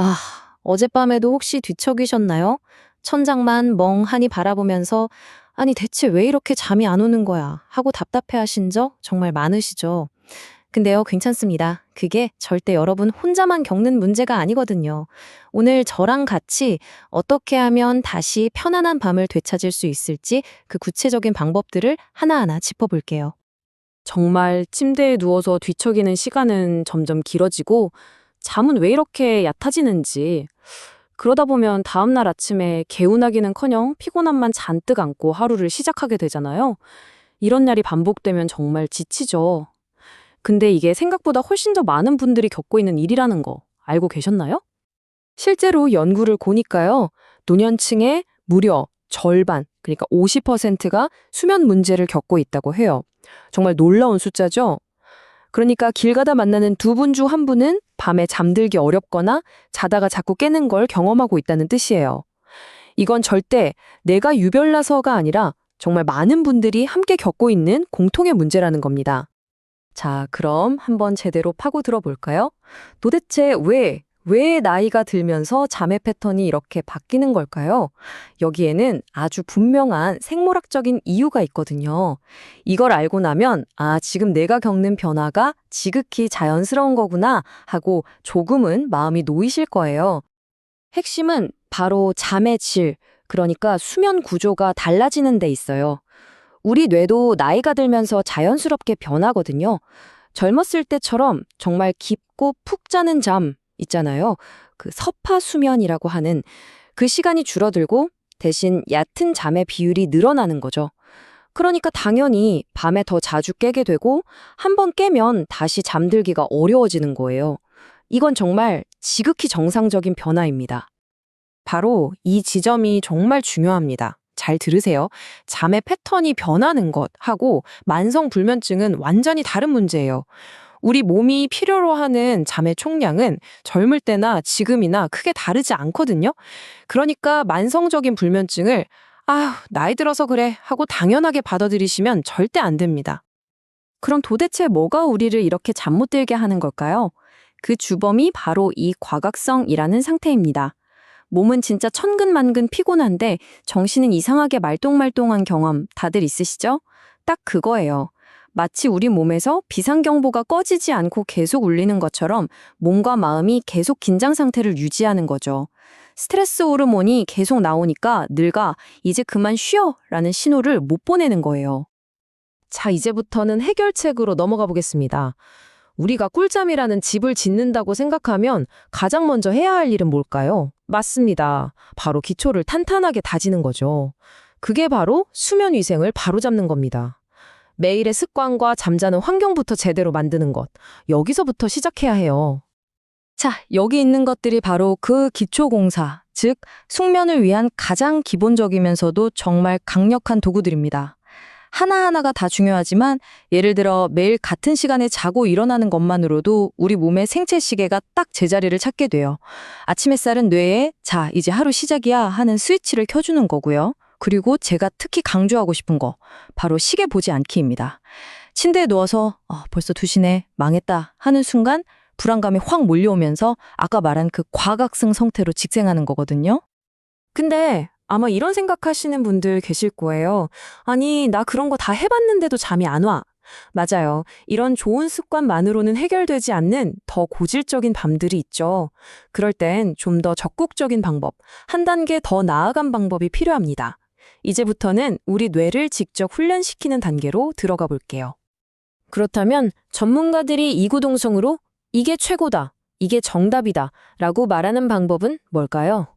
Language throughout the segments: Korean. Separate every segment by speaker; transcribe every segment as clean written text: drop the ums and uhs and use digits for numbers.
Speaker 1: 아, 어젯밤에도 혹시 뒤척이셨나요? 천장만 멍하니 바라보면서 아니 대체 왜 이렇게 잠이 안 오는 거야 하고 답답해 하신 적 정말 많으시죠? 근데요, 괜찮습니다. 그게 절대 여러분 혼자만 겪는 문제가 아니거든요. 오늘 저랑 같이 어떻게 하면 다시 편안한 밤을 되찾을 수 있을지 그 구체적인 방법들을 하나하나 짚어볼게요.
Speaker 2: 정말 침대에 누워서 뒤척이는 시간은 점점 길어지고 잠은 왜 이렇게 얕아지는지 그러다 보면 다음날 아침에 개운하기는커녕 피곤함만 잔뜩 안고 하루를 시작하게 되잖아요. 이런 날이 반복되면 정말 지치죠. 근데 이게 생각보다 훨씬 더 많은 분들이 겪고 있는 일이라는 거 알고 계셨나요?
Speaker 3: 실제로 연구를 보니까요, 노년층의 무려 절반, 그러니까 50%가 수면 문제를 겪고 있다고 해요. 정말 놀라운 숫자죠? 그러니까 길 가다 만나는 두 분 중 한 분은 밤에 잠들기 어렵거나 자다가 자꾸 깨는 걸 경험하고 있다는 뜻이에요. 이건 절대 내가 유별나서가 아니라 정말 많은 분들이 함께 겪고 있는 공통의 문제라는 겁니다. 자, 그럼 한번 제대로 파고 들어볼까요? 도대체 왜 나이가 들면서 잠의 패턴이 이렇게 바뀌는 걸까요? 여기에는 아주 분명한 생물학적인 이유가 있거든요. 이걸 알고 나면, 아, 지금 내가 겪는 변화가 지극히 자연스러운 거구나 하고 조금은 마음이 놓이실 거예요. 핵심은 바로 잠의 질, 그러니까 수면 구조가 달라지는 데 있어요. 우리 뇌도 나이가 들면서 자연스럽게 변하거든요. 젊었을 때처럼 정말 깊고 푹 자는 잠 있잖아요. 그 서파 수면이라고 하는 그 시간이 줄어들고 대신 얕은 잠의 비율이 늘어나는 거죠. 그러니까 당연히 밤에 더 자주 깨게 되고 한 번 깨면 다시 잠들기가 어려워지는 거예요. 이건 정말 지극히 정상적인 변화입니다. 바로 이 지점이 정말 중요합니다. 잘 들으세요. 잠의 패턴이 변하는 것하고 만성불면증은 완전히 다른 문제예요. 우리 몸이 필요로 하는 잠의 총량은 젊을 때나 지금이나 크게 다르지 않거든요. 그러니까 만성적인 불면증을 아휴, 나이 들어서 그래 하고 당연하게 받아들이시면 절대 안 됩니다. 그럼 도대체 뭐가 우리를 이렇게 잠 못 들게 하는 걸까요? 그 주범이 바로 이 과각성이라는 상태입니다. 몸은 진짜 천근만근 피곤한데 정신은 이상하게 말똥말똥한 경험 다들 있으시죠? 딱 그거예요. 마치 우리 몸에서 비상경보가 꺼지지 않고 계속 울리는 것처럼 몸과 마음이 계속 긴장 상태를 유지하는 거죠. 스트레스 호르몬이 계속 나오니까 뇌가 이제 그만 쉬어 라는 신호를 못 보내는 거예요. 자, 이제부터는 해결책으로 넘어가 보겠습니다. 우리가 꿀잠이라는 집을 짓는다고 생각하면 가장 먼저 해야 할 일은 뭘까요? 맞습니다. 바로 기초를 탄탄하게 다지는 거죠. 그게 바로 수면 위생을 바로잡는 겁니다. 매일의 습관과 잠자는 환경부터 제대로 만드는 것. 여기서부터 시작해야 해요. 자, 여기 있는 것들이 바로 그 기초공사, 즉 숙면을 위한 가장 기본적이면서도 정말 강력한 도구들입니다. 하나하나가 다 중요하지만 예를 들어 매일 같은 시간에 자고 일어나는 것만으로도 우리 몸의 생체 시계가 딱 제자리를 찾게 돼요. 아침 햇살은 뇌에 자, 이제 하루 시작이야 하는 스위치를 켜주는 거고요. 그리고 제가 특히 강조하고 싶은 거, 바로 시계 보지 않기입니다. 침대에 누워서 벌써 2시네, 망했다 하는 순간 불안감이 확 몰려오면서 아까 말한 그 과각성 상태로 직행하는 거거든요. 근데 아마 이런 생각하시는 분들 계실 거예요. 아니, 나 그런 거 다 해봤는데도 잠이 안 와. 맞아요. 이런 좋은 습관만으로는 해결되지 않는 더 고질적인 밤들이 있죠. 그럴 땐 좀 더 적극적인 방법, 한 단계 더 나아간 방법이 필요합니다. 이제부터는 우리 뇌를 직접 훈련시키는 단계로 들어가 볼게요. 그렇다면 전문가들이 이구동성으로 이게 최고다, 이게 정답이다 라고 말하는 방법은 뭘까요?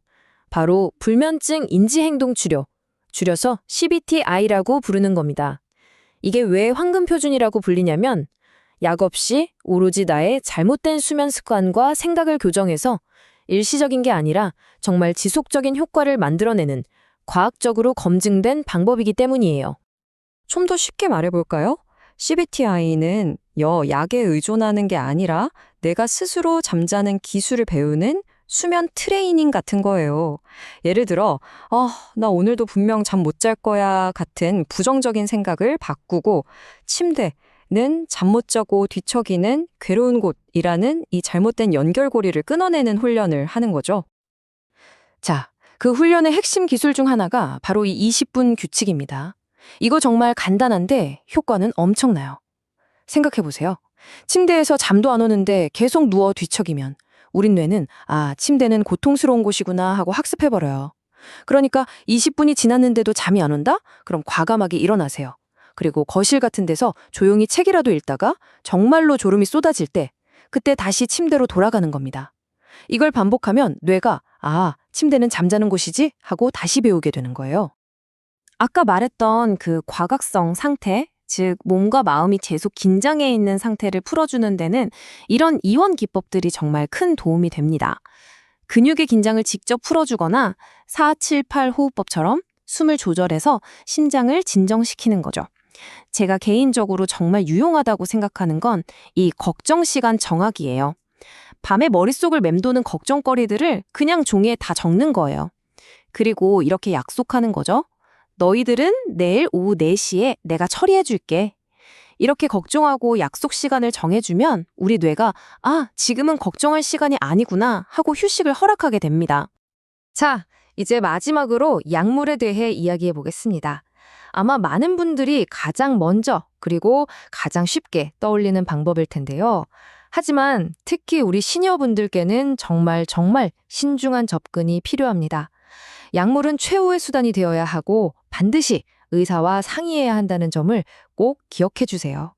Speaker 3: 바로 불면증 인지행동 치료, 줄여서 CBTI라고 부르는 겁니다. 이게 왜 황금표준이라고 불리냐면 약 없이 오로지 나의 잘못된 수면 습관과 생각을 교정해서 일시적인 게 아니라 정말 지속적인 효과를 만들어내는 과학적으로 검증된 방법이기 때문이에요. 좀 더 쉽게 말해볼까요? CBTI는 약에 의존하는 게 아니라 내가 스스로 잠자는 기술을 배우는 수면 트레이닝 같은 거예요. 예를 들어, 나 오늘도 분명 잠 못 잘 거야 같은 부정적인 생각을 바꾸고 침대,
Speaker 4: 는 잠 못 자고 뒤척이는 괴로운 곳이라는 이 잘못된 연결고리를 끊어내는 훈련을 하는 거죠.
Speaker 3: 자, 그 훈련의 핵심 기술 중 하나가 바로 이 20분 규칙입니다. 이거 정말 간단한데 효과는 엄청나요. 생각해보세요. 침대에서 잠도 안 오는데 계속 누워 뒤척이면 우린 뇌는 침대는 고통스러운 곳이구나 하고 학습해버려요. 그러니까 20분이 지났는데도 잠이 안 온다? 그럼 과감하게 일어나세요. 그리고 거실 같은 데서 조용히 책이라도 읽다가 정말로 졸음이 쏟아질 때 그때 다시 침대로 돌아가는 겁니다. 이걸 반복하면 뇌가 침대는 잠자는 곳이지 하고 다시 배우게 되는 거예요.
Speaker 2: 아까 말했던 그 과각성 상태, 즉 몸과 마음이 계속 긴장해 있는 상태를 풀어주는 데는 이런 이원 기법들이 정말 큰 도움이 됩니다. 근육의 긴장을 직접 풀어주거나 478 호흡법처럼 숨을 조절해서 심장을 진정시키는 거죠. 제가 개인적으로 정말 유용하다고 생각하는 건 이 걱정 시간 정하기예요. 밤에 머릿속을 맴도는 걱정거리들을 그냥 종이에 다 적는 거예요. 그리고 이렇게 약속하는 거죠. 너희들은 내일 오후 4시에 내가 처리해 줄게. 이렇게 걱정하고 약속 시간을 정해주면 우리 뇌가 지금은 걱정할 시간이 아니구나 하고 휴식을 허락하게 됩니다.
Speaker 1: 자, 이제 마지막으로 약물에 대해 이야기해 보겠습니다. 아마 많은 분들이 가장 먼저 그리고 가장 쉽게 떠올리는 방법일 텐데요. 하지만 특히 우리 시니어분들께는 정말 신중한 접근이 필요합니다. 약물은 최후의 수단이 되어야 하고 반드시 의사와 상의해야 한다는 점을 꼭 기억해 주세요.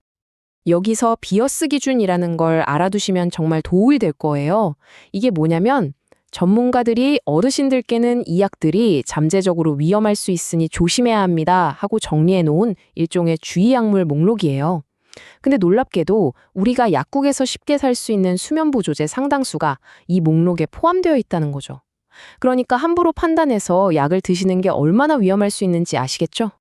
Speaker 2: 여기서 비어스 기준이라는 걸 알아두시면 정말 도움이 될 거예요. 이게 뭐냐면 전문가들이 어르신들께는 이 약들이 잠재적으로 위험할 수 있으니 조심해야 합니다 하고 정리해 놓은 일종의 주의 약물 목록이에요. 근데 놀랍게도 우리가 약국에서 쉽게 살 수 있는 수면 보조제 상당수가 이 목록에 포함되어 있다는 거죠. 그러니까 함부로 판단해서 약을 드시는 게 얼마나 위험할 수 있는지 아시겠죠?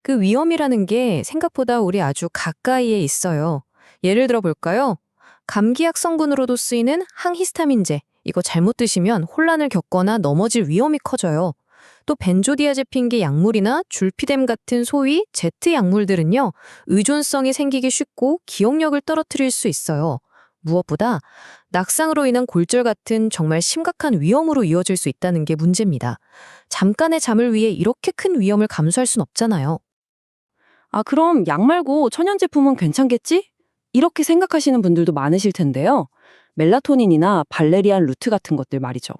Speaker 1: 그 위험이라는 게 생각보다 우리 아주 가까이에 있어요. 예를 들어 볼까요? 감기약 성분으로도 쓰이는 항히스타민제. 이거 잘못 드시면 혼란을 겪거나 넘어질 위험이 커져요. 또 벤조디아제핀계 약물이나 줄피뎀 같은 소위 제트 약물들은요, 의존성이 생기기 쉽고 기억력을 떨어뜨릴 수 있어요. 무엇보다 낙상으로 인한 골절 같은 정말 심각한 위험으로 이어질 수 있다는 게 문제입니다. 잠깐의 잠을 위해 이렇게 큰 위험을 감수할 순 없잖아요.
Speaker 5: 그럼 약 말고 천연 제품은 괜찮겠지? 이렇게 생각하시는 분들도 많으실 텐데요. 멜라토닌이나 발레리안 루트 같은 것들 말이죠.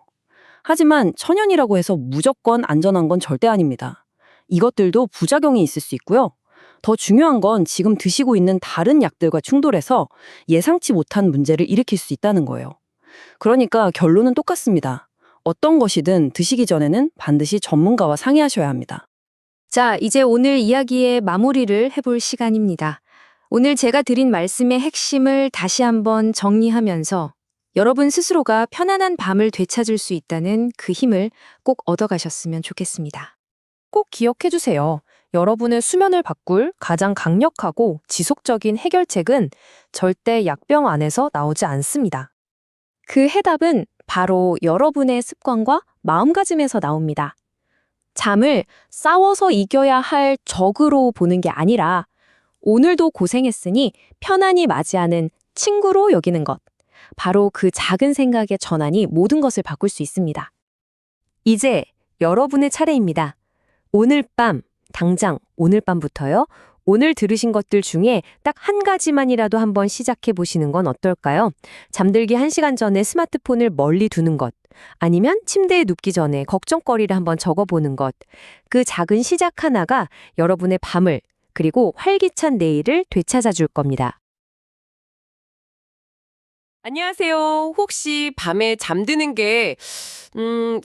Speaker 5: 하지만 천연이라고 해서 무조건 안전한 건 절대 아닙니다. 이것들도 부작용이 있을 수 있고요. 더 중요한 건 지금 드시고 있는 다른 약들과 충돌해서 예상치 못한 문제를 일으킬 수 있다는 거예요. 그러니까 결론은 똑같습니다. 어떤 것이든 드시기 전에는 반드시 전문가와 상의하셔야 합니다.
Speaker 1: 자, 이제 오늘 이야기의 마무리를 해볼 시간입니다. 오늘 제가 드린 말씀의 핵심을 다시 한번 정리하면서 여러분 스스로가 편안한 밤을 되찾을 수 있다는 그 힘을 꼭 얻어가셨으면 좋겠습니다.
Speaker 2: 꼭 기억해 주세요. 여러분의 수면을 바꿀 가장 강력하고 지속적인 해결책은 절대 약병 안에서 나오지 않습니다. 그 해답은 바로 여러분의 습관과 마음가짐에서 나옵니다. 잠을 싸워서 이겨야 할 적으로 보는 게 아니라 오늘도 고생했으니 편안히 맞이하는 친구로 여기는 것. 바로 그 작은 생각의 전환이 모든 것을 바꿀 수 있습니다. 이제 여러분의 차례입니다. 오늘 밤, 당장 오늘 밤부터요. 오늘 들으신 것들 중에 딱 한 가지만이라도 한번 시작해 보시는 건 어떨까요? 잠들기 1시간 전에 스마트폰을 멀리 두는 것, 아니면 침대에 눕기 전에 걱정거리를 한번 적어보는 것. 그 작은 시작 하나가 여러분의 밤을 그리고 활기찬 내일을 되찾아 줄 겁니다.
Speaker 6: 안녕하세요. 혹시 밤에 잠드는 게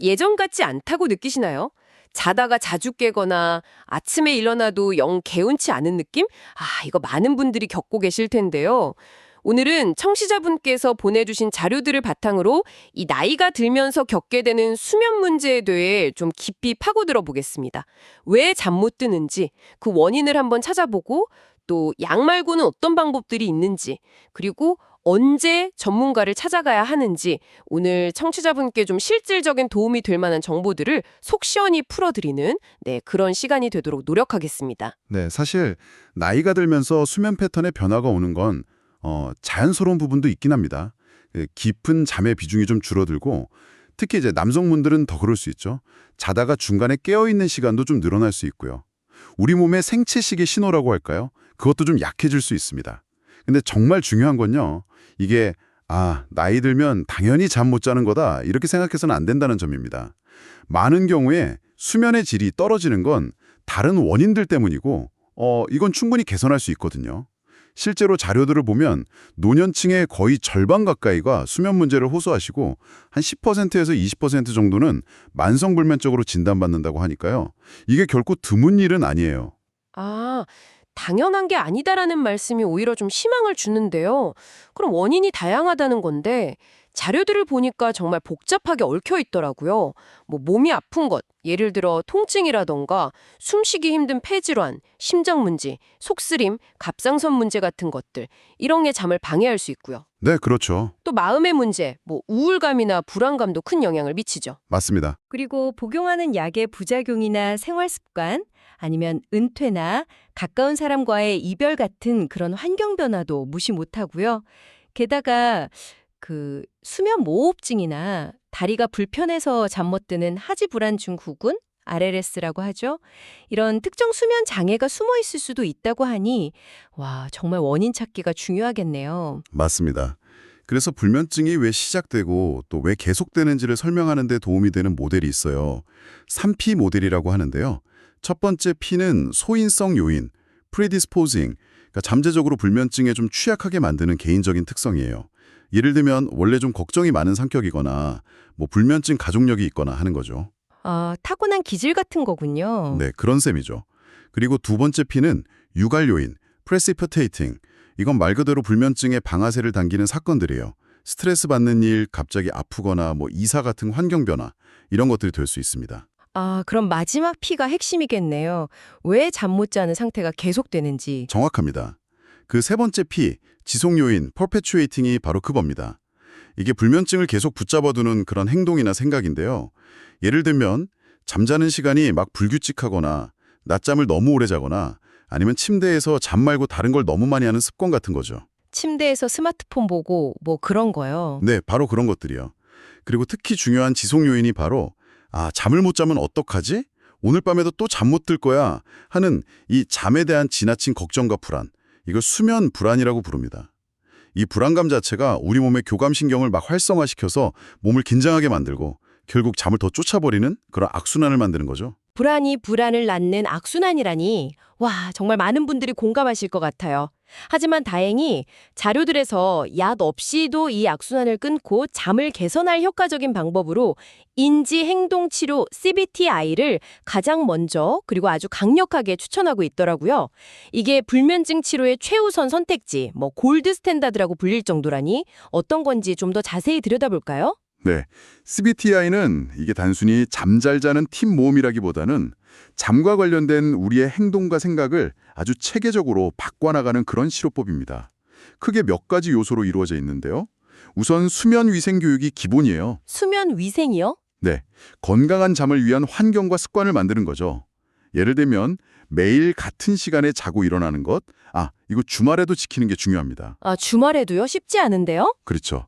Speaker 6: 예전 같지 않다고 느끼시나요? 자다가 자주 깨거나 아침에 일어나도 영 개운치 않은 느낌? 이거 많은 분들이 겪고 계실 텐데요. 오늘은 청취자분께서 보내주신 자료들을 바탕으로 이 나이가 들면서 겪게 되는 수면 문제에 대해 좀 깊이 파고들어 보겠습니다. 왜 잠 못 드는지, 그 원인을 한번 찾아보고 또 약 말고는 어떤 방법들이 있는지, 그리고 언제 전문가를 찾아가야 하는지 오늘 청취자분께 좀 실질적인 도움이 될 만한 정보들을 속 시원히 풀어드리는 그런 시간이 되도록 노력하겠습니다.
Speaker 7: 네, 사실 나이가 들면서 수면 패턴의 변화가 오는 건 자연스러운 부분도 있긴 합니다. 깊은 잠의 비중이 좀 줄어들고 특히 이제 남성분들은 더 그럴 수 있죠. 자다가 중간에 깨어있는 시간도 좀 늘어날 수 있고요. 우리 몸의 생체식의 신호라고 할까요? 그것도 좀 약해질 수 있습니다. 근데 정말 중요한 건요. 이게 나이 들면 당연히 잠 못 자는 거다 이렇게 생각해서는 안 된다는 점입니다. 많은 경우에 수면의 질이 떨어지는 건 다른 원인들 때문이고 이건 충분히 개선할 수 있거든요. 실제로 자료들을 보면 노년층의 거의 절반 가까이가 수면 문제를 호소하시고 한 10%에서 20% 정도는 만성불면증으로 진단받는다고 하니까요. 이게 결코 드문 일은 아니에요.
Speaker 6: 당연한 게 아니다라는 말씀이 오히려 좀 희망을 주는데요. 그럼 원인이 다양하다는 건데 자료들을 보니까 정말 복잡하게 얽혀 있더라고요. 몸이 아픈 것, 예를 들어 통증이라던가 숨쉬기 힘든 폐질환, 심장 문제, 속쓰림, 갑상선 문제 같은 것들 이런 게 잠을 방해할 수 있고요.
Speaker 7: 네, 그렇죠.
Speaker 6: 또 마음의 문제, 우울감이나 불안감도 큰 영향을 미치죠.
Speaker 7: 맞습니다.
Speaker 4: 그리고 복용하는 약의 부작용이나 생활 습관, 아니면 은퇴나 가까운 사람과의 이별 같은 그런 환경 변화도 무시 못하고요. 게다가 수면 모호흡증이나 다리가 불편해서 잠 못 드는 하지불안 증후군, RLS라고 하죠. 이런 특정 수면 장애가 숨어 있을 수도 있다고 하니 정말 원인 찾기가 중요하겠네요.
Speaker 7: 맞습니다. 그래서 불면증이 왜 시작되고 또 왜 계속되는지를 설명하는 데 도움이 되는 모델이 있어요. 3P 모델이라고 하는데요. 첫 번째 P는 소인성 요인, predisposing, 그러니까 잠재적으로 불면증에 좀 취약하게 만드는 개인적인 특성이에요. 예를 들면 원래 좀 걱정이 많은 성격이거나 불면증 가족력이 있거나 하는 거죠.
Speaker 4: 타고난 기질 같은 거군요.
Speaker 7: 네, 그런 셈이죠. 그리고 두 번째 P는 유발 요인, precipitating. 이건 말 그대로 불면증의 방아쇠를 당기는 사건들이에요. 스트레스 받는 일, 갑자기 아프거나 이사 같은 환경 변화, 이런 것들이 될 수 있습니다.
Speaker 4: 그럼 마지막 P가 핵심이겠네요. 왜 잠 못 자는 상태가 계속되는지.
Speaker 7: 정확합니다. 그 세 번째 P, 지속 요인, perpetuating이 바로 그겁니다. 이게 불면증을 계속 붙잡아두는 그런 행동이나 생각인데요. 예를 들면 잠자는 시간이 막 불규칙하거나 낮잠을 너무 오래 자거나 아니면 침대에서 잠 말고 다른 걸 너무 많이 하는 습관 같은 거죠.
Speaker 4: 침대에서 스마트폰 보고 그런 거요.
Speaker 7: 네, 바로 그런 것들이요. 그리고 특히 중요한 지속 요인이 바로 잠을 못 자면 어떡하지? 오늘 밤에도 또 잠 못 들 거야 하는 이 잠에 대한 지나친 걱정과 불안, 이걸 수면 불안이라고 부릅니다. 이 불안감 자체가 우리 몸의 교감신경을 막 활성화시켜서 몸을 긴장하게 만들고 결국 잠을 더 쫓아버리는 그런 악순환을 만드는 거죠.
Speaker 4: 불안이 불안을 낳는 악순환이라니. 정말 많은 분들이 공감하실 것 같아요. 하지만 다행히 자료들에서 약 없이도 이 악순환을 끊고 잠을 개선할 효과적인 방법으로 인지행동치료 CBTI를 가장 먼저 그리고 아주 강력하게 추천하고 있더라고요. 이게 불면증 치료의 최우선 선택지, 골드 스탠다드라고 불릴 정도라니 어떤 건지 좀 더 자세히 들여다볼까요?
Speaker 7: 네, CBTI는 이게 단순히 잠 잘 자는 팀 모험이라기보다는 잠과 관련된 우리의 행동과 생각을 아주 체계적으로 바꿔나가는 그런 치료법입니다. 크게 몇 가지 요소로 이루어져 있는데요. 우선 수면 위생 교육이 기본이에요.
Speaker 4: 수면 위생이요?
Speaker 7: 네, 건강한 잠을 위한 환경과 습관을 만드는 거죠. 예를 들면 매일 같은 시간에 자고 일어나는 것, 이거 주말에도 지키는 게 중요합니다.
Speaker 4: 주말에도요? 쉽지 않은데요?
Speaker 7: 그렇죠.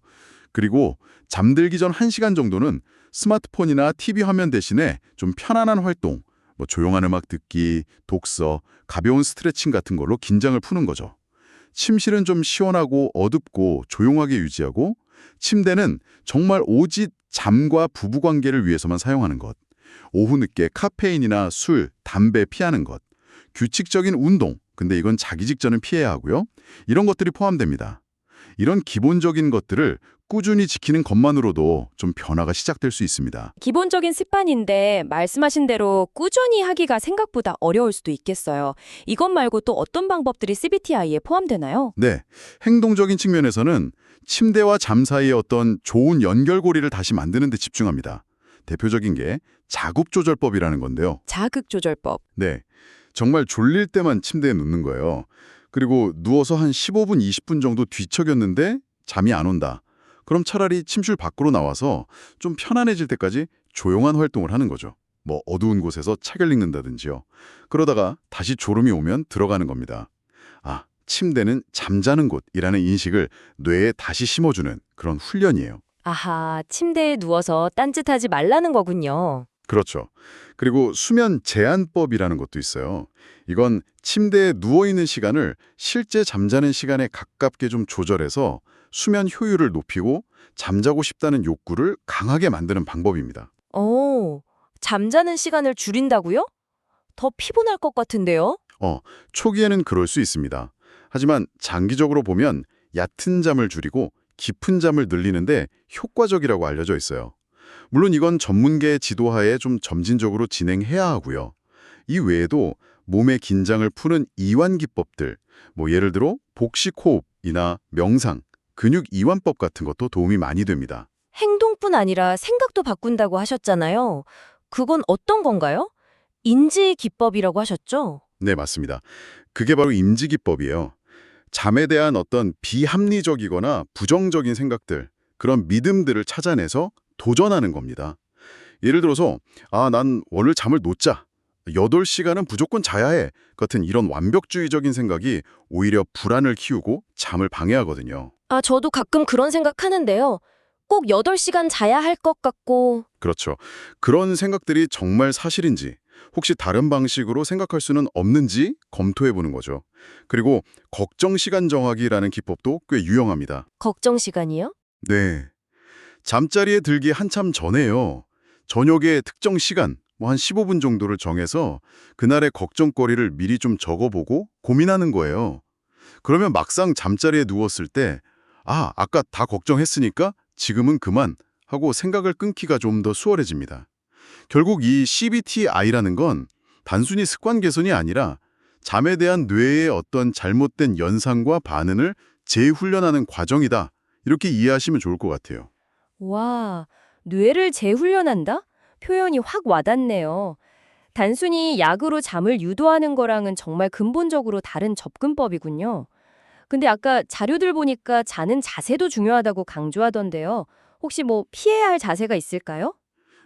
Speaker 7: 그리고 잠들기 전 1시간 정도는 스마트폰이나 TV 화면 대신에 좀 편안한 활동, 조용한 음악 듣기, 독서, 가벼운 스트레칭 같은 걸로 긴장을 푸는 거죠. 침실은 좀 시원하고 어둡고 조용하게 유지하고 침대는 정말 오직 잠과 부부관계를 위해서만 사용하는 것. 오후 늦게 카페인이나 술, 담배 피하는 것. 규칙적인 운동, 근데 이건 자기 직전은 피해야 하고요. 이런 것들이 포함됩니다. 이런 기본적인 것들을 꾸준히 지키는 것만으로도 좀 변화가 시작될 수 있습니다.
Speaker 4: 기본적인 습관인데 말씀하신 대로 꾸준히 하기가 생각보다 어려울 수도 있겠어요. 이것 말고 또 어떤 방법들이 CBTI에 포함되나요?
Speaker 7: 네, 행동적인 측면에서는 침대와 잠 사이의 어떤 좋은 연결고리를 다시 만드는 데 집중합니다. 대표적인 게 자극조절법이라는 건데요.
Speaker 4: 자극조절법.
Speaker 7: 네, 정말 졸릴 때만 침대에 눕는 거예요. 그리고 누워서 한 15분, 20분 정도 뒤척였는데 잠이 안 온다. 그럼 차라리 침실 밖으로 나와서 좀 편안해질 때까지 조용한 활동을 하는 거죠. 뭐 어두운 곳에서 책을 읽는다든지요. 그러다가 다시 졸음이 오면 들어가는 겁니다. 아, 침대는 잠자는 곳이라는 인식을 뇌에 다시 심어주는 그런 훈련이에요.
Speaker 1: 아하, 침대에 누워서 딴짓하지 말라는 거군요.
Speaker 7: 그렇죠. 그리고 수면 제한법이라는 것도 있어요. 이건 침대에 누워있는 시간을 실제 잠자는 시간에 가깝게 좀 조절해서 수면 효율을 높이고 잠자고 싶다는 욕구를 강하게 만드는 방법입니다.
Speaker 1: 오, 잠자는 시간을 줄인다고요? 더 피곤할 것 같은데요?
Speaker 7: 초기에는 그럴 수 있습니다. 하지만 장기적으로 보면 얕은 잠을 줄이고 깊은 잠을 늘리는데 효과적이라고 알려져 있어요. 물론 이건 전문가의 지도하에 좀 점진적으로 진행해야 하고요. 이 외에도 몸의 긴장을 푸는 이완 기법들, 뭐 예를 들어 복식호흡이나 명상, 근육 이완법 같은 것도 도움이 많이 됩니다.
Speaker 1: 행동뿐 아니라 생각도 바꾼다고 하셨잖아요. 그건 어떤 건가요? 인지 기법이라고 하셨죠?
Speaker 7: 네, 맞습니다. 그게 바로 임지기법이에요. 잠에 대한 어떤 비합리적이거나 부정적인 생각들, 그런 믿음들을 찾아내서 도전하는 겁니다. 예를 들어서 난 오늘 잠을 놓자. 8시간은 무조건 자야 해. 같은 이런 완벽주의적인 생각이 오히려 불안을 키우고 잠을 방해하거든요.
Speaker 1: 저도 가끔 그런 생각하는데요. 꼭 8시간 자야 할 것 같고.
Speaker 7: 그렇죠. 그런 생각들이 정말 사실인지, 혹시 다른 방식으로 생각할 수는 없는지 검토해보는 거죠. 그리고 걱정 시간 정하기라는 기법도 꽤 유용합니다.
Speaker 1: 걱정 시간이요?
Speaker 7: 네. 잠자리에 들기 한참 전에요. 저녁에 특정 시간, 한 15분 정도를 정해서 그날의 걱정거리를 미리 좀 적어보고 고민하는 거예요. 그러면 막상 잠자리에 누웠을 때 아까 다 걱정했으니까 지금은 그만 하고 생각을 끊기가 좀 더 수월해집니다. 결국 이 CBTI라는 건 단순히 습관 개선이 아니라 잠에 대한 뇌의 어떤 잘못된 연상과 반응을 재훈련하는 과정이다. 이렇게 이해하시면 좋을 것 같아요.
Speaker 8: 와, 뇌를 재훈련한다? 표현이 확 와닿네요. 단순히 약으로 잠을 유도하는 거랑은 정말 근본적으로 다른 접근법이군요. 근데 아까 자료들 보니까 자는 자세도 중요하다고 강조하던데요. 혹시 뭐 피해야 할 자세가 있을까요?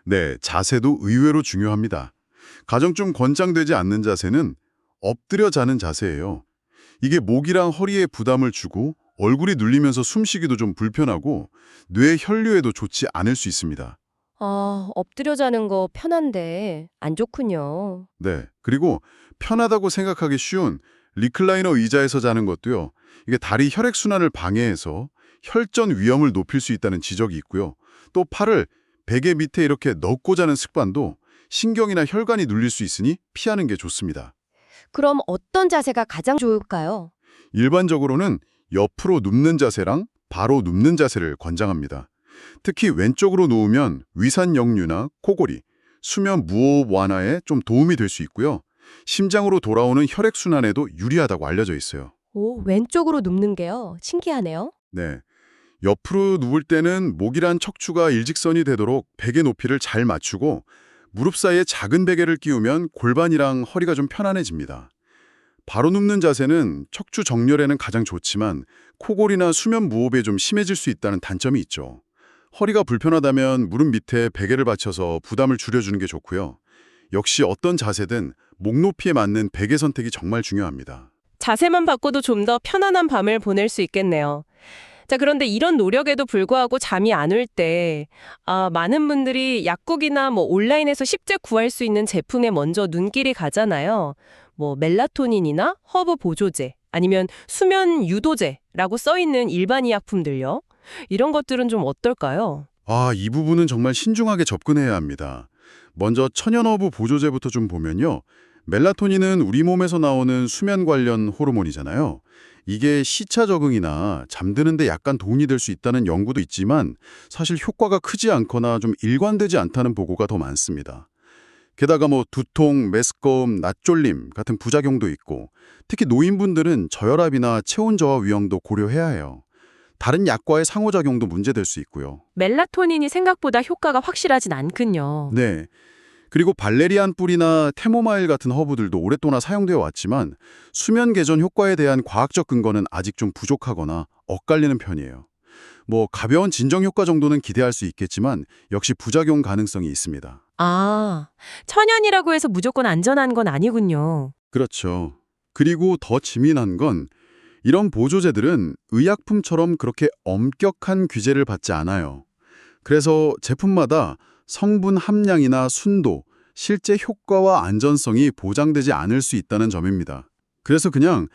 Speaker 7: 네, 자세도 의외로 중요합니다. 가장 좀 권장되지 않는 자세는 엎드려 자는 자세예요. 이게 목이랑 허리에 부담을 주고 얼굴이 눌리면서 숨쉬기도 좀 불편하고 뇌 혈류에도 좋지 않을 수 있습니다.
Speaker 8: 엎드려 자는 거 편한데 안 좋군요.
Speaker 7: 네, 그리고 편하다고 생각하기 쉬운 리클라이너 의자에서 자는 것도요. 이게 다리 혈액순환을 방해해서 혈전 위험을 높일 수 있다는 지적이 있고요. 또 팔을 베개 밑에 이렇게 넣고 자는 습관도 신경이나 혈관이 눌릴 수 있으니 피하는 게 좋습니다.
Speaker 8: 그럼 어떤 자세가 가장 좋을까요?
Speaker 7: 일반적으로는 옆으로 눕는 자세랑 바로 눕는 자세를 권장합니다. 특히 왼쪽으로 누우면 위산 역류나 코골이, 수면 무호흡 완화에 좀 도움이 될 수 있고요. 심장으로 돌아오는 혈액순환에도 유리하다고 알려져 있어요.
Speaker 8: 오, 왼쪽으로 눕는 게요. 신기하네요.
Speaker 7: 네. 옆으로 누울 때는 목이란 척추가 일직선이 되도록 베개 높이를 잘 맞추고 무릎 사이에 작은 베개를 끼우면 골반이랑 허리가 좀 편안해집니다. 바로 눕는 자세는 척추 정렬에는 가장 좋지만 코골이나 수면 무호흡에 좀 심해질 수 있다는 단점이 있죠. 허리가 불편하다면 무릎 밑에 베개를 받쳐서 부담을 줄여주는 게 좋고요. 역시 어떤 자세든 목 높이에 맞는 베개 선택이 정말 중요합니다.
Speaker 6: 자세만 바꿔도 좀 더 편안한 밤을 보낼 수 있겠네요. 자, 그런데 이런 노력에도 불구하고 잠이 안 올 때, 많은 분들이 약국이나 온라인에서 쉽게 구할 수 있는 제품에 먼저 눈길이 가잖아요. 멜라토닌이나 허브 보조제, 아니면 수면 유도제라고 써있는 일반 의약품들요. 이런 것들은 좀 어떨까요?
Speaker 7: 이 부분은 정말 신중하게 접근해야 합니다. 먼저 천연허브 보조제부터 좀 보면요. 멜라토닌은 우리 몸에서 나오는 수면 관련 호르몬이잖아요. 이게 시차 적응이나 잠드는 데 약간 도움이 될 수 있다는 연구도 있지만 사실 효과가 크지 않거나 좀 일관되지 않다는 보고가 더 많습니다. 게다가 두통, 메스꺼움, 낯졸림 같은 부작용도 있고 특히 노인분들은 저혈압이나 체온 저하 위험도 고려해야 해요. 다른 약과의 상호작용도 문제될 수 있고요.
Speaker 6: 멜라토닌이 생각보다 효과가 확실하진 않군요.
Speaker 7: 네. 그리고 발레리안 뿔이나 테모마일 같은 허브들도 오랫동안 사용되어 왔지만 수면 개선 효과에 대한 과학적 근거는 아직 좀 부족하거나 엇갈리는 편이에요. 뭐 가벼운 진정 효과 정도는 기대할 수 있겠지만 역시 부작용 가능성이 있습니다.
Speaker 4: 아, 천연이라고 해서 무조건 안전한 건 아니군요.
Speaker 7: 그렇죠. 그리고 더 지민한 건 이런 보조제들은 의약품처럼 그렇게 엄격한 규제를 받지 않아요. 그래서 제품마다 성분 함량이나 순도, 실제 효과와 안전성이 보장되지 않을 수 있다는 점입니다. 그래서 그냥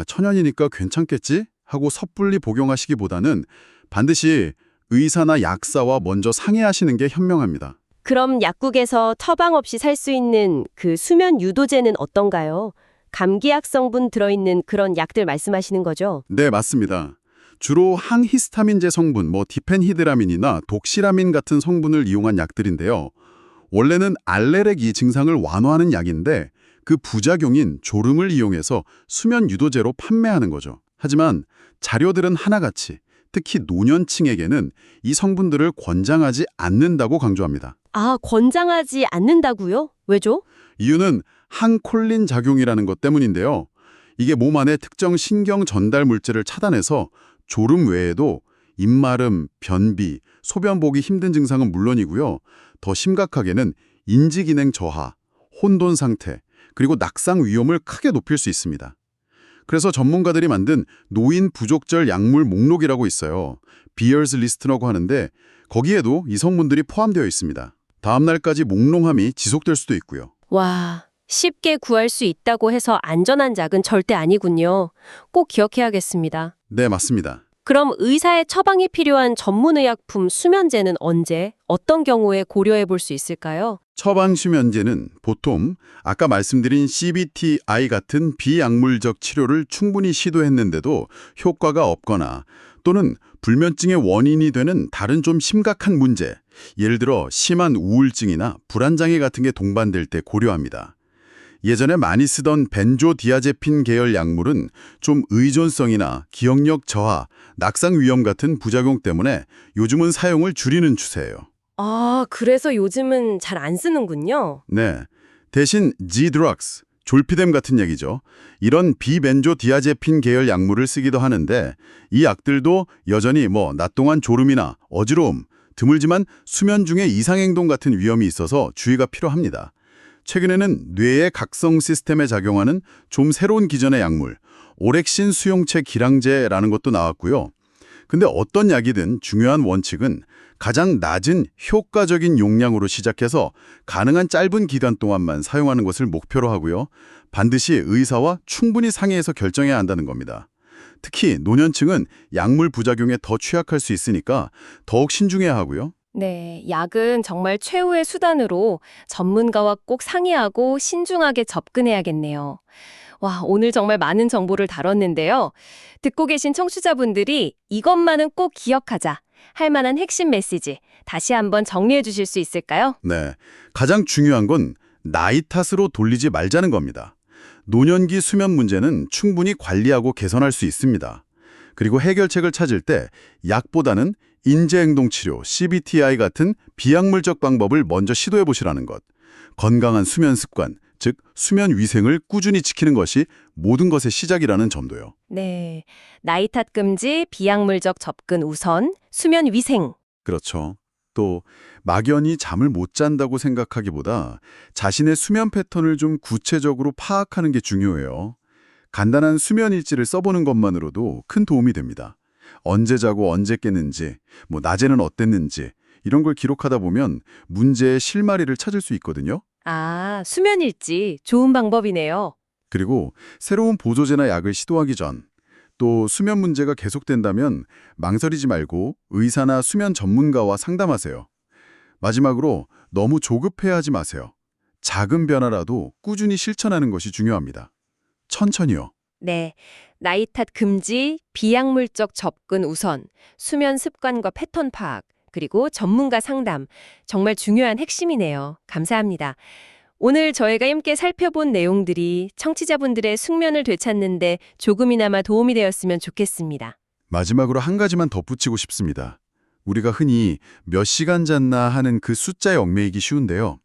Speaker 7: 천연이니까 괜찮겠지? 하고 섣불리 복용하시기보다는 반드시 의사나 약사와 먼저 상의하시는 게 현명합니다.
Speaker 8: 그럼 약국에서 처방 없이 살 수 있는 그 수면 유도제는 어떤가요? 감기약 성분 들어있는 그런 약들 말씀하시는 거죠?
Speaker 7: 네, 맞습니다. 주로 항히스타민제 성분, 디펜히드라민이나 독시라민 같은 성분을 이용한 약들인데요. 원래는 알레르기 증상을 완화하는 약인데 그 부작용인 졸음을 이용해서 수면 유도제로 판매하는 거죠. 하지만 자료들은 하나같이 특히 노년층에게는 이 성분들을 권장하지 않는다고 강조합니다.
Speaker 8: 아, 권장하지 않는다고요? 왜죠?
Speaker 7: 이유는 항콜린 작용이라는 것 때문인데요. 이게 몸 안에 특정 신경 전달 물질을 차단해서 졸음 외에도 입마름, 변비, 소변 보기 힘든 증상은 물론이고요. 더 심각하게는 인지기능 저하, 혼돈 상태, 그리고 낙상 위험을 크게 높일 수 있습니다. 그래서 전문가들이 만든 노인 부족절 약물 목록이라고 있어요. 비어스 리스트라고 하는데 거기에도 이 성분들이 포함되어 있습니다. 다음 날까지 몽롱함이 지속될 수도 있고요.
Speaker 8: 와, 쉽게 구할 수 있다고 해서 안전한 약은 절대 아니군요. 꼭 기억해야겠습니다.
Speaker 7: 네, 맞습니다.
Speaker 8: 그럼 의사의 처방이 필요한 전문의약품 수면제는 언제, 어떤 경우에 고려해 볼 수 있을까요?
Speaker 7: 처방수면제는 보통 아까 말씀드린 CBT-I 같은 비약물적 치료를 충분히 시도했는데도 효과가 없거나 또는 불면증의 원인이 되는 다른 좀 심각한 문제, 예를 들어 심한 우울증이나 불안장애 같은 게 동반될 때 고려합니다. 예전에 많이 쓰던 벤조디아제핀 계열 약물은 좀 의존성이나 기억력 저하, 낙상 위험 같은 부작용 때문에 요즘은 사용을 줄이는 추세예요.
Speaker 8: 아, 그래서 요즘은 잘 안 쓰는군요.
Speaker 7: 네, 대신 Z-drugs, 졸피뎀 같은 얘기죠. 이런 비벤조디아제핀 계열 약물을 쓰기도 하는데 이 약들도 여전히 낮 동안 졸음이나 어지러움, 드물지만 수면 중에 이상행동 같은 위험이 있어서 주의가 필요합니다. 최근에는 뇌의 각성 시스템에 작용하는 좀 새로운 기전의 약물, 오렉신 수용체 기량제라는 것도 나왔고요. 근데 어떤 약이든 중요한 원칙은 가장 낮은 효과적인 용량으로 시작해서 가능한 짧은 기간 동안만 사용하는 것을 목표로 하고요. 반드시 의사와 충분히 상의해서 결정해야 한다는 겁니다. 특히 노년층은 약물 부작용에 더 취약할 수 있으니까 더욱 신중해야 하고요.
Speaker 8: 네, 약은 정말 최후의 수단으로 전문가와 꼭 상의하고 신중하게 접근해야겠네요. 와, 오늘 정말 많은 정보를 다뤘는데요. 듣고 계신 청취자분들이 이것만은 꼭 기억하자 할 만한 핵심 메시지 다시 한번 정리해 주실 수 있을까요?
Speaker 7: 네, 가장 중요한 건 나이 탓으로 돌리지 말자는 겁니다. 노년기 수면 문제는 충분히 관리하고 개선할 수 있습니다. 그리고 해결책을 찾을 때 약보다는 인지행동치료, CBT-I 같은 비약물적 방법을 먼저 시도해 보시라는 것. 건강한 수면 습관, 즉 수면 위생을 꾸준히 지키는 것이 모든 것의 시작이라는 점도요.
Speaker 8: 네, 나이 탓 금지, 비약물적 접근 우선, 수면 위생.
Speaker 7: 그렇죠. 또 막연히 잠을 못 잔다고 생각하기보다 자신의 수면 패턴을 좀 구체적으로 파악하는 게 중요해요. 간단한 수면 일지를 써보는 것만으로도 큰 도움이 됩니다. 언제 자고 언제 깼는지, 낮에는 어땠는지 이런 걸 기록하다 보면 문제의 실마리를 찾을 수 있거든요.
Speaker 8: 아, 수면 일지 좋은 방법이네요.
Speaker 7: 그리고 새로운 보조제나 약을 시도하기 전, 또 수면 문제가 계속된다면 망설이지 말고 의사나 수면 전문가와 상담하세요. 마지막으로 너무 조급해하지 마세요. 작은 변화라도 꾸준히 실천하는 것이 중요합니다. 천천히요.
Speaker 8: 네, 나이 탓 금지, 비약물적 접근 우선, 수면 습관과 패턴 파악, 그리고 전문가 상담. 정말 중요한 핵심이네요. 감사합니다. 오늘 저희가 함께 살펴본 내용들이 청취자분들의 숙면을 되찾는데 조금이나마 도움이 되었으면 좋겠습니다.
Speaker 7: 마지막으로 한 가지만 덧붙이고 싶습니다. 우리가 흔히 몇 시간 잤나 하는 그 숫자에 얽매이기 쉬운데요.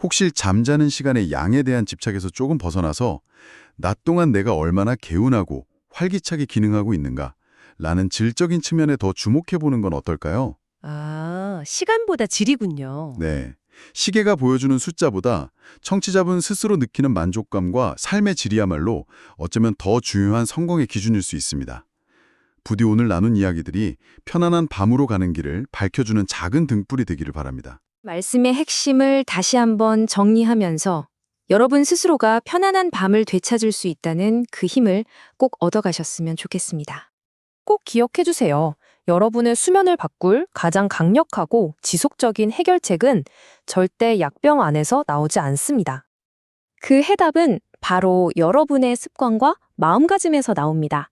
Speaker 7: 혹시 잠자는 시간의 양에 대한 집착에서 조금 벗어나서 낮 동안 내가 얼마나 개운하고 활기차게 기능하고 있는가 라는 질적인 측면에 더 주목해 보는 건 어떨까요?
Speaker 4: 아, 시간보다 질이군요.
Speaker 7: 네. 시계가 보여주는 숫자보다 청취자분 스스로 느끼는 만족감과 삶의 질이야말로 어쩌면 더 중요한 성공의 기준일 수 있습니다. 부디 오늘 나눈 이야기들이 편안한 밤으로 가는 길을 밝혀주는 작은 등불이 되기를 바랍니다.
Speaker 1: 말씀의 핵심을 다시 한번 정리하면서 여러분 스스로가 편안한 밤을 되찾을 수 있다는 그 힘을 꼭 얻어가셨으면 좋겠습니다.
Speaker 3: 꼭 기억해 주세요. 여러분의 수면을 바꿀 가장 강력하고 지속적인 해결책은 절대 약병 안에서 나오지 않습니다.
Speaker 1: 그 해답은 바로 여러분의 습관과 마음가짐에서 나옵니다.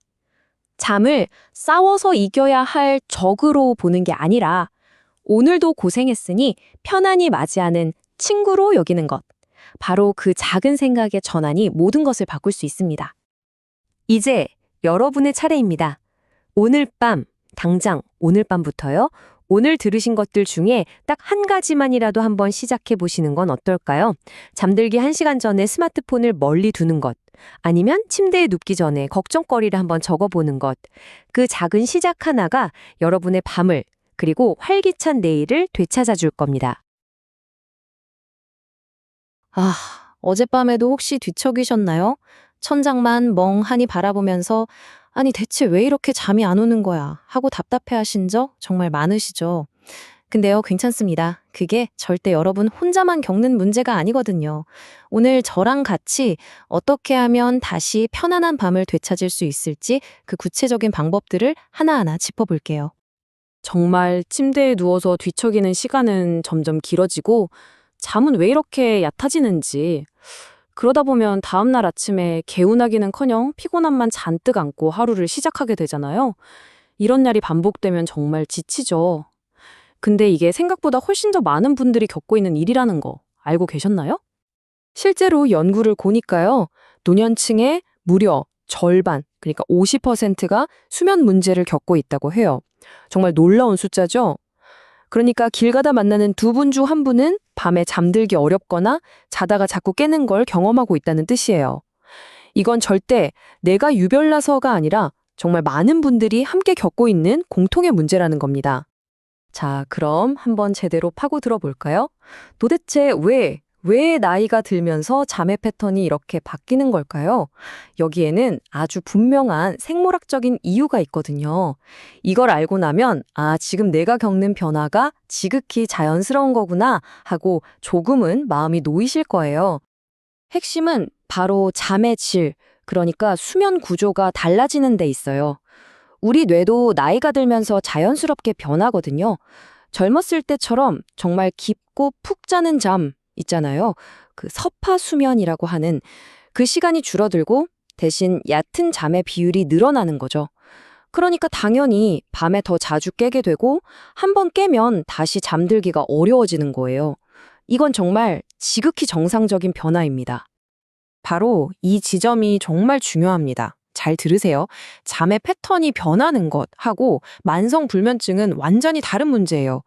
Speaker 1: 잠을 싸워서 이겨야 할 적으로 보는 게 아니라 오늘도 고생했으니 편안히 맞이하는 친구로 여기는 것. 바로 그 작은 생각의 전환이 모든 것을 바꿀 수 있습니다. 이제 여러분의 차례입니다. 오늘 밤, 당장 오늘 밤부터요. 오늘 들으신 것들 중에 딱 한 가지만이라도 한번 시작해 보시는 건 어떨까요? 잠들기 1시간 전에 스마트폰을 멀리 두는 것, 아니면 침대에 눕기 전에 걱정거리를 한번 적어보는 것. 그 작은 시작 하나가 여러분의 밤을, 그리고 활기찬 내일을 되찾아 줄 겁니다. 아, 어젯밤에도 혹시 뒤척이셨나요? 천장만 멍하니 바라보면서 아니 대체 왜 이렇게 잠이 안 오는 거야 하고 답답해하신 적 정말 많으시죠? 근데요, 괜찮습니다. 그게 절대 여러분 혼자만 겪는 문제가 아니거든요. 오늘 저랑 같이 어떻게 하면 다시 편안한 밤을 되찾을 수 있을지 그 구체적인 방법들을 하나하나 짚어볼게요.
Speaker 2: 정말 침대에 누워서 뒤척이는 시간은 점점 길어지고 잠은 왜 이렇게 얕아지는지, 그러다 보면 다음날 아침에 개운하기는커녕 피곤함만 잔뜩 안고 하루를 시작하게 되잖아요. 이런 날이 반복되면 정말 지치죠. 근데 이게 생각보다 훨씬 더 많은 분들이 겪고 있는 일이라는 거 알고 계셨나요?
Speaker 3: 실제로 연구를 보니까요. 노년층의 무려 절반, 그러니까 50%가 수면 문제를 겪고 있다고 해요. 정말 놀라운 숫자죠? 그러니까 길 가다 만나는 2분 중 1분은 밤에 잠들기 어렵거나 자다가 자꾸 깨는 걸 경험하고 있다는 뜻이에요. 이건 절대 내가 유별나서가 아니라 정말 많은 분들이 함께 겪고 있는 공통의 문제라는 겁니다. 자, 그럼 한번 제대로 파고 들어볼까요? 도대체 왜 나이가 들면서 잠의 패턴이 이렇게 바뀌는 걸까요? 여기에는 아주 분명한 생물학적인 이유가 있거든요. 이걸 알고 나면 지금 내가 겪는 변화가 지극히 자연스러운 거구나 하고 조금은 마음이 놓이실 거예요. 핵심은 바로 잠의 질, 그러니까 수면 구조가 달라지는 데 있어요. 우리 뇌도 나이가 들면서 자연스럽게 변하거든요. 젊었을 때처럼 정말 깊고 푹 자는 잠 있잖아요. 그 서파 수면이라고 하는 그 시간이 줄어들고 대신 얕은 잠의 비율이 늘어나는 거죠. 그러니까 당연히 밤에 더 자주 깨게 되고 한번 깨면 다시 잠들기가 어려워지는 거예요. 이건 정말 지극히 정상적인 변화입니다. 바로 이 지점이 정말 중요합니다. 잘 들으세요. 잠의 패턴이 변하는 것하고 만성불면증은 완전히 다른 문제예요.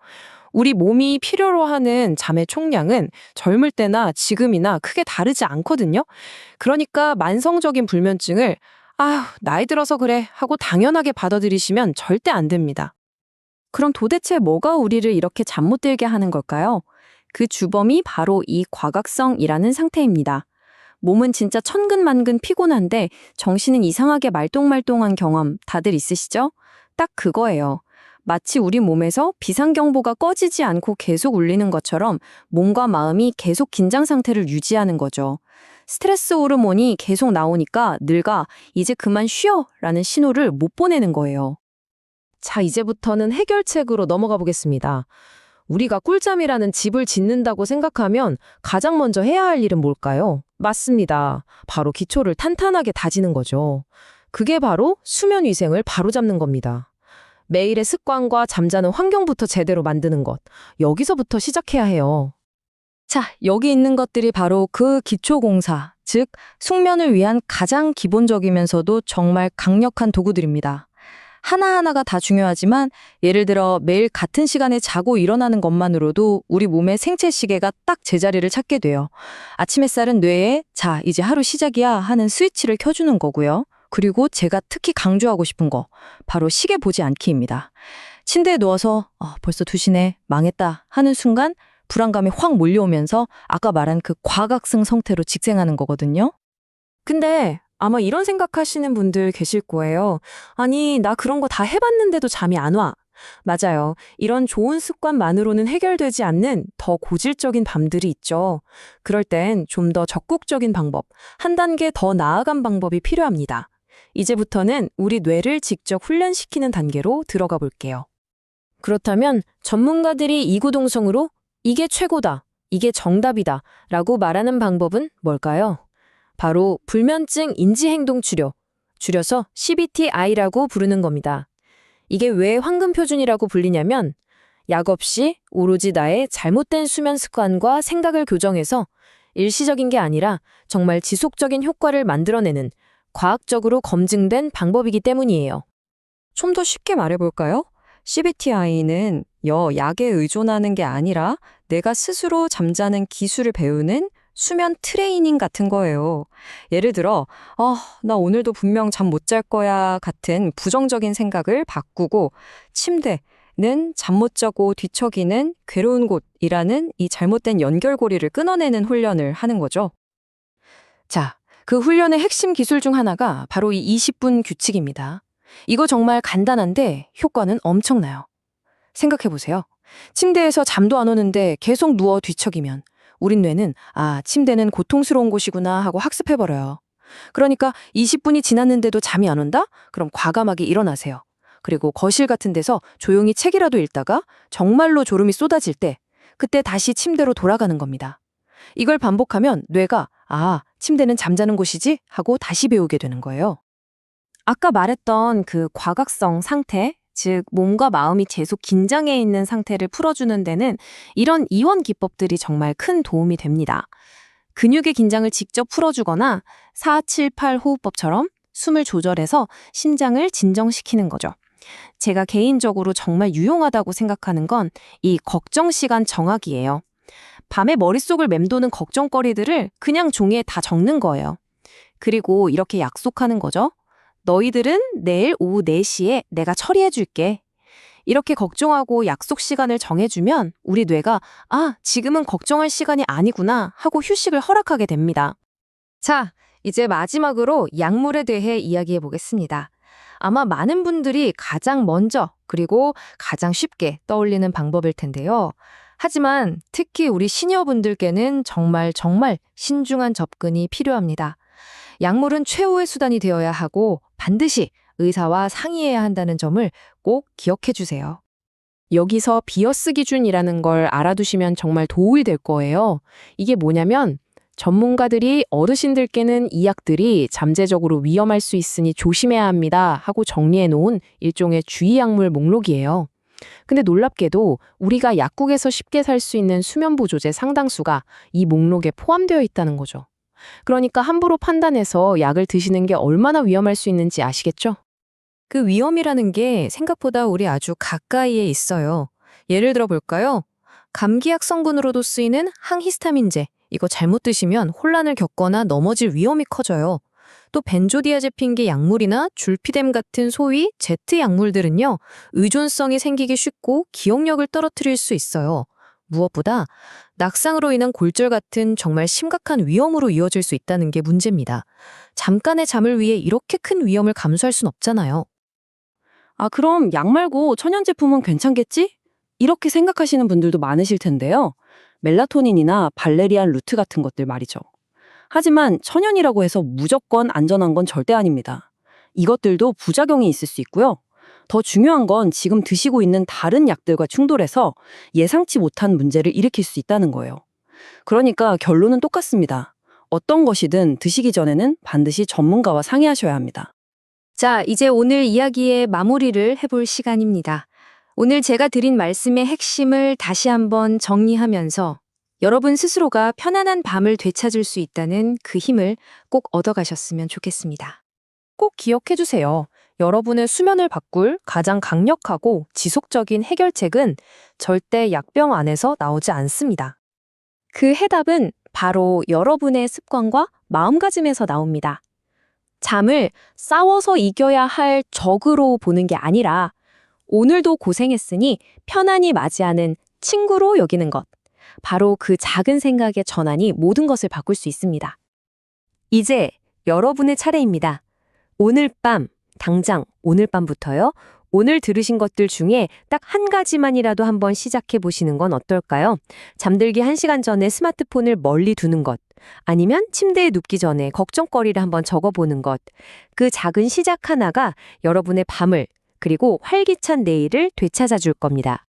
Speaker 3: 우리 몸이 필요로 하는 잠의 총량은 젊을 때나 지금이나 크게 다르지 않거든요. 그러니까 만성적인 불면증을 나이 들어서 그래 하고 당연하게 받아들이시면 절대 안 됩니다. 그럼 도대체 뭐가 우리를 이렇게 잠 못 들게 하는 걸까요? 그 주범이 바로 이 과각성이라는 상태입니다. 몸은 진짜 천근만근 피곤한데 정신은 이상하게 말똥말똥한 경험 다들 있으시죠? 딱 그거예요. 마치 우리 몸에서 비상경보가 꺼지지 않고 계속 울리는 것처럼 몸과 마음이 계속 긴장 상태를 유지하는 거죠. 스트레스 호르몬이 계속 나오니까 뇌가 이제 그만 쉬어라는 신호를 못 보내는 거예요. 자, 이제부터는 해결책으로 넘어가 보겠습니다. 우리가 꿀잠이라는 집을 짓는다고 생각하면 가장 먼저 해야 할 일은 뭘까요? 맞습니다. 바로 기초를 탄탄하게 다지는 거죠. 그게 바로 수면 위생을 바로잡는 겁니다. 매일의 습관과 잠자는 환경부터 제대로 만드는 것. 여기서부터 시작해야 해요. 자, 여기 있는 것들이 바로 그 기초공사, 즉 숙면을 위한 가장 기본적이면서도 정말 강력한 도구들입니다. 하나하나가 다 중요하지만 예를 들어 매일 같은 시간에 자고 일어나는 것만으로도 우리 몸의 생체 시계가 딱 제자리를 찾게 돼요. 아침 햇살은 뇌에 자, 이제 하루 시작이야 하는 스위치를 켜주는 거고요.
Speaker 5: 그리고 제가 특히 강조하고 싶은 거, 바로 시계 보지 않기입니다. 침대에 누워서 벌써 2시네, 망했다 하는 순간 불안감이 확 몰려오면서 아까 말한 그 과각성 상태로 직행하는 거거든요.
Speaker 2: 근데 아마 이런 생각하시는 분들 계실 거예요. 아니, 나 그런 거 다 해봤는데도 잠이 안 와. 맞아요. 이런 좋은 습관만으로는 해결되지 않는 더 고질적인 밤들이 있죠. 그럴 땐 좀 더 적극적인 방법, 한 단계 더 나아간 방법이 필요합니다. 이제부터는 우리 뇌를 직접 훈련시키는 단계로 들어가 볼게요. 그렇다면 전문가들이 이구동성으로 이게 최고다, 이게 정답이다 라고 말하는 방법은 뭘까요? 바로 불면증 인지행동치료, 줄여서 CBTI라고 부르는 겁니다. 이게 왜 황금표준이라고 불리냐면 약 없이 오로지 나의 잘못된 수면 습관과 생각을 교정해서 일시적인 게 아니라 정말 지속적인 효과를 만들어내는 과학적으로 검증된 방법이기 때문이에요.
Speaker 5: 좀 더 쉽게 말해볼까요? CBTI는 약에 의존하는 게 아니라 내가 스스로 잠자는 기술을 배우는 수면 트레이닝 같은 거예요. 예를 들어, 나 오늘도 분명 잠 못 잘 거야 같은 부정적인 생각을 바꾸고 침대는 잠 못 자고 뒤척이는 괴로운 곳이라는 이 잘못된 연결고리를 끊어내는 훈련을 하는 거죠.
Speaker 3: 자, 그 훈련의 핵심 기술 중 하나가 바로 이 20분 규칙입니다. 이거 정말 간단한데 효과는 엄청나요. 생각해보세요. 침대에서 잠도 안 오는데 계속 누워 뒤척이면 우린 뇌는 침대는 고통스러운 곳이구나 하고 학습해버려요. 그러니까 20분이 지났는데도 잠이 안 온다? 그럼 과감하게 일어나세요. 그리고 거실 같은 데서 조용히 책이라도 읽다가 정말로 졸음이 쏟아질 때 그때 다시 침대로 돌아가는 겁니다. 이걸 반복하면 뇌가 침대는 잠자는 곳이지 하고 다시 배우게 되는 거예요.
Speaker 2: 아까 말했던 그 과각성 상태, 즉 몸과 마음이 계속 긴장해 있는 상태를 풀어주는 데는 이런 이원 기법들이 정말 큰 도움이 됩니다. 근육의 긴장을 직접 풀어주거나 478 호흡법처럼 숨을 조절해서 심장을 진정시키는 거죠. 제가 개인적으로 정말 유용하다고 생각하는 건 이 걱정 시간 정하기예요. 밤에 머릿속을 맴도는 걱정거리들을 그냥 종이에 다 적는 거예요. 그리고 이렇게 약속하는 거죠. 너희들은 내일 오후 4시에 내가 처리해 줄게. 이렇게 걱정하고 약속 시간을 정해주면 우리 뇌가 지금은 걱정할 시간이 아니구나 하고 휴식을 허락하게 됩니다.
Speaker 1: 자, 이제 마지막으로 약물에 대해 이야기해 보겠습니다. 아마 많은 분들이 가장 먼저 그리고 가장 쉽게 떠올리는 방법일 텐데요. 하지만 특히 우리 시니어분들께는 정말 신중한 접근이 필요합니다. 약물은 최후의 수단이 되어야 하고 반드시 의사와 상의해야 한다는 점을 꼭 기억해 주세요.
Speaker 2: 여기서 비어스 기준이라는 걸 알아두시면 정말 도움이 될 거예요. 이게 뭐냐면 전문가들이 어르신들께는 이 약들이 잠재적으로 위험할 수 있으니 조심해야 합니다 하고 정리해 놓은 일종의 주의 약물 목록이에요. 근데 놀랍게도 우리가 약국에서 쉽게 살 수 있는 수면보조제 상당수가 이 목록에 포함되어 있다는 거죠. 그러니까 함부로 판단해서 약을 드시는 게 얼마나 위험할 수 있는지 아시겠죠?
Speaker 1: 그 위험이라는 게 생각보다 우리 아주 가까이에 있어요. 예를 들어 볼까요? 감기약 성분으로도 쓰이는 항히스타민제. 이거 잘못 드시면 혼란을 겪거나 넘어질 위험이 커져요. 또 벤조디아제핀계 약물이나 줄피뎀 같은 소위 제트 약물들은요, 의존성이 생기기 쉽고 기억력을 떨어뜨릴 수 있어요. 무엇보다 낙상으로 인한 골절 같은 정말 심각한 위험으로 이어질 수 있다는 게 문제입니다. 잠깐의 잠을 위해 이렇게 큰 위험을 감수할 순 없잖아요.
Speaker 5: 그럼 약 말고 천연 제품은 괜찮겠지? 이렇게 생각하시는 분들도 많으실 텐데요. 멜라토닌이나 발레리안 루트 같은 것들 말이죠. 하지만 천연이라고 해서 무조건 안전한 건 절대 아닙니다. 이것들도 부작용이 있을 수 있고요. 더 중요한 건 지금 드시고 있는 다른 약들과 충돌해서 예상치 못한 문제를 일으킬 수 있다는 거예요. 그러니까 결론은 똑같습니다. 어떤 것이든 드시기 전에는 반드시 전문가와 상의하셔야 합니다.
Speaker 1: 자, 이제 오늘 이야기의 마무리를 해볼 시간입니다. 오늘 제가 드린 말씀의 핵심을 다시 한번 정리하면서 여러분 스스로가 편안한 밤을 되찾을 수 있다는 그 힘을 꼭 얻어가셨으면 좋겠습니다.
Speaker 2: 꼭 기억해 주세요. 여러분의 수면을 바꿀 가장 강력하고 지속적인 해결책은 절대 약병 안에서 나오지 않습니다. 그 해답은 바로 여러분의 습관과 마음가짐에서 나옵니다. 잠을 싸워서 이겨야 할 적으로 보는 게 아니라 오늘도 고생했으니 편안히 맞이하는 친구로 여기는 것. 바로 그 작은 생각의 전환이 모든 것을 바꿀 수 있습니다.
Speaker 8: 이제 여러분의 차례입니다. 오늘 밤, 당장 오늘 밤부터요. 오늘 들으신 것들 중에 딱 한 가지만이라도 한번 시작해 보시는 건 어떨까요? 잠들기 1시간 전에 스마트폰을 멀리 두는 것, 아니면 침대에 눕기 전에 걱정거리를 한번 적어보는 것. 그 작은 시작 하나가 여러분의 밤을, 그리고 활기찬 내일을 되찾아 줄 겁니다.